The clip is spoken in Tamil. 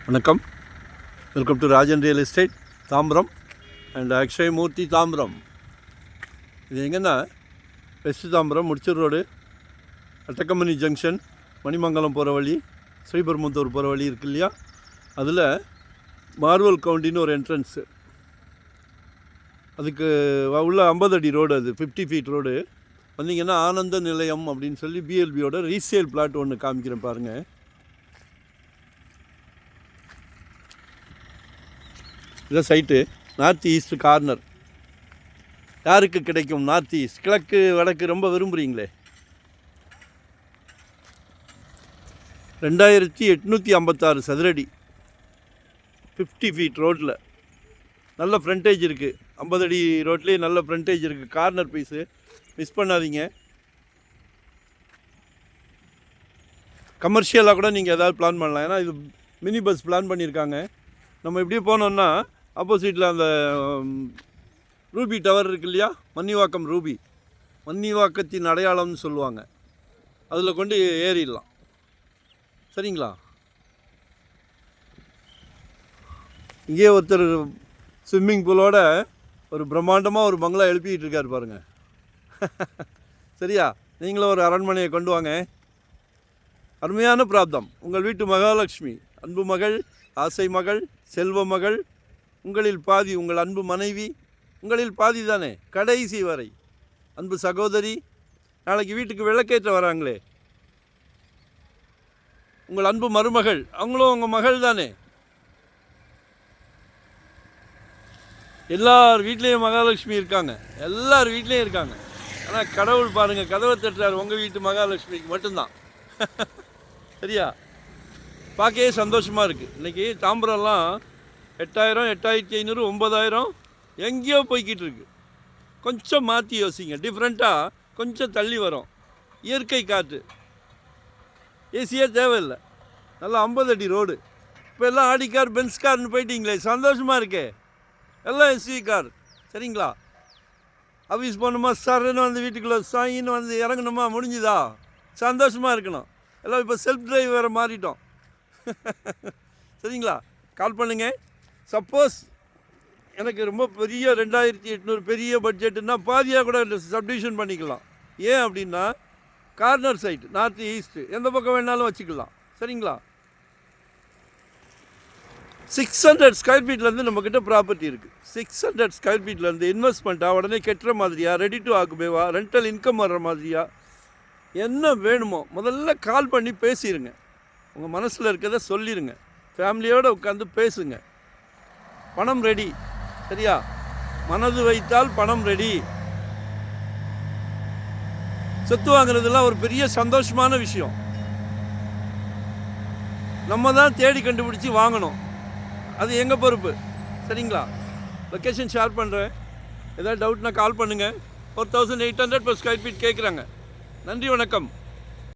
வணக்கம். Welcome to Rajan real estate Tambaram and Akshay Murthy Tambaram. இது எங்கன்னா west Tambaram Mudichur road, Attakkampani junction, Manimangalam போகிற வழி, ஸ்ரீபெரும்புதூர் போகிற வழி இருக்கு இல்லையா, அதில் மார்வல் கவுண்டின்னு ஒரு என்ட்ரன்ஸு. அதுக்கு உள்ள 50 அடி ரோடு, அது 50 ஃபீட் ரோடு. வந்தீங்கன்னா ஆனந்த நிலையம் அப்படின்னு சொல்லி பிஎல்பியோட ரீசேல் பிளாட் ஒன்று காமிக்கிறேன் பாருங்கள். இதான் சைட்டு. North east corner. யாருக்கு கிடைக்கும் நார்த் ஈஸ்ட்? கிழக்கு வடக்கு ரொம்ப விரும்புகிறீங்களே. 2856 சதுரடி, 50 ஃபீட் ரோட்டில். நல்ல ஃப்ரண்டேஜ் இருக்குது. 50 அடி ரோட்லேயே நல்ல ஃப்ரண்டேஜ் இருக்குது. கார்னர் பீஸு, மிஸ் பண்ணாதீங்க. கமர்ஷியலாக கூட நீங்கள் எதாவது பிளான் பண்ணலாம். ஏன்னா இது மினி பஸ் பிளான் பண்ணியிருக்காங்க. நம்ம இப்படியே போனோன்னா ஆப்போசிட்டில் அந்த ரூபி டவர் இருக்கு இல்லையா, மன்னிவாக்கம் ரூபி, மன்னிவாக்கத்தின் அடையாளம்னு சொல்லுவாங்க. அதில் கொண்டு ஏறிடலாம். சரிங்களா? இங்கே ஒருத்தர் ஸ்விம்மிங் பூலோட ஒரு பிரம்மாண்டமாக ஒரு பங்களா எழுப்பிக்கிட்டு இருக்கார் பாருங்கள். சரியா? நீங்களும் ஒரு அரண்மனையை கொண்டு வாங்க. அருமையான பிராப்தம். உங்கள் வீட்டு மகாலட்சுமி, அன்பு மகள், ஆசை மகள், செல்வ மகள், உங்களில் பாதி உங்கள் அன்பு மனைவி, உங்களில் பாதி தானே கடைசி வரை அன்பு சகோதரி. நாளைக்கு வீட்டுக்கு விளக்கேற்ற வராங்களே, உங்கள் அன்பு மருமகள், அவங்களும் உங்கள் மகள் தானே. எல்லார் வீட்லேயும் மகாலட்சுமி இருக்காங்க, எல்லார் வீட்லேயும் இருக்காங்க. ஆனால் கடவுள் பாருங்கள், கதவை தட்டுறாரு உங்கள் வீட்டு மகாலட்சுமிக்கு மட்டும்தான். சரியா? பார்க்கவே சந்தோஷமாக இருக்குது. இன்றைக்கி தாம்பரம்லாம் 8000, 8500, 9000 எங்கேயோ போய்கிட்டு இருக்கு. கொஞ்சம் மாற்றி யோசிங்க. டிஃப்ரெண்ட்டாக கொஞ்சம் தள்ளி வரும். இயற்கை காற்று, ஏசியே தேவையில்லை. நல்லா 50 அடி ரோடு. இப்போ எல்லாம் ஆடி கார், பென்ஸ் கார்னு போயிட்டீங்களே, சந்தோஷமாக இருக்கே. எல்லாம் எஸ்வி கார். சரிங்களா? ஆஃபீஸ் போகணுமா, சரன்னு வந்து வீட்டுக்குள்ளே சாயின்னு வந்து இறங்கணுமா, முடிஞ்சுதா? சந்தோஷமாக இருக்கணும். எல்லாம் இப்போ செல்ஃப் டிரைவ் வேறு மாறிட்டோம். சரிங்களா? கால் பண்ணுங்கள். சப்போஸ் எனக்கு ரொம்ப பெரிய 2800 பெரிய பட்ஜெட்டுன்னா பாதியாக கூட சப்டிவிஷன் பண்ணிக்கலாம். ஏன் அப்படின்னா கார்னர் சைட், நார்த் ஈஸ்ட்டு, எந்த பக்கம் வேணாலும் வச்சுக்கலாம். சரிங்களா? 600 ஸ்கொயர் ஃபீட்லேருந்து நம்மக்கிட்ட ப்ராப்பர்ட்டி இருக்குது. 600 ஸ்கொயர் ஃபீட்லேருந்து இன்வெஸ்ட்மெண்ட்டாக உடனே கெட்டுற மாதிரியா, ரெடி டு ஆக்குபேவா, ரெண்டல் இன்கம் வர்ற மாதிரியா, என்ன வேணுமோ முதல்ல கால் பண்ணி பேசிடுங்க. உங்கள் மனசில் இருக்கிறத சொல்லிடுங்க. ஃபேமிலியோடு உட்காந்து பேசுங்க. பணம் ரெடி. சரியா? மனது வைத்தால் பணம் ரெடி. சொத்து வாங்குறதுலாம் ஒரு பெரிய சந்தோஷமான விஷயம். நம்ம தான் தேடி கண்டுபிடிச்சி வாங்கணும். அது எங்கள் பொறுப்பு. சரிங்களா? லொக்கேஷன் ஷேர் பண்ணுறேன். ஏதாவது டவுட்னா கால் பண்ணுங்கள். 4800 per ஸ்கொயர் ஃபீட் கேட்குறாங்க. நன்றி, வணக்கம்.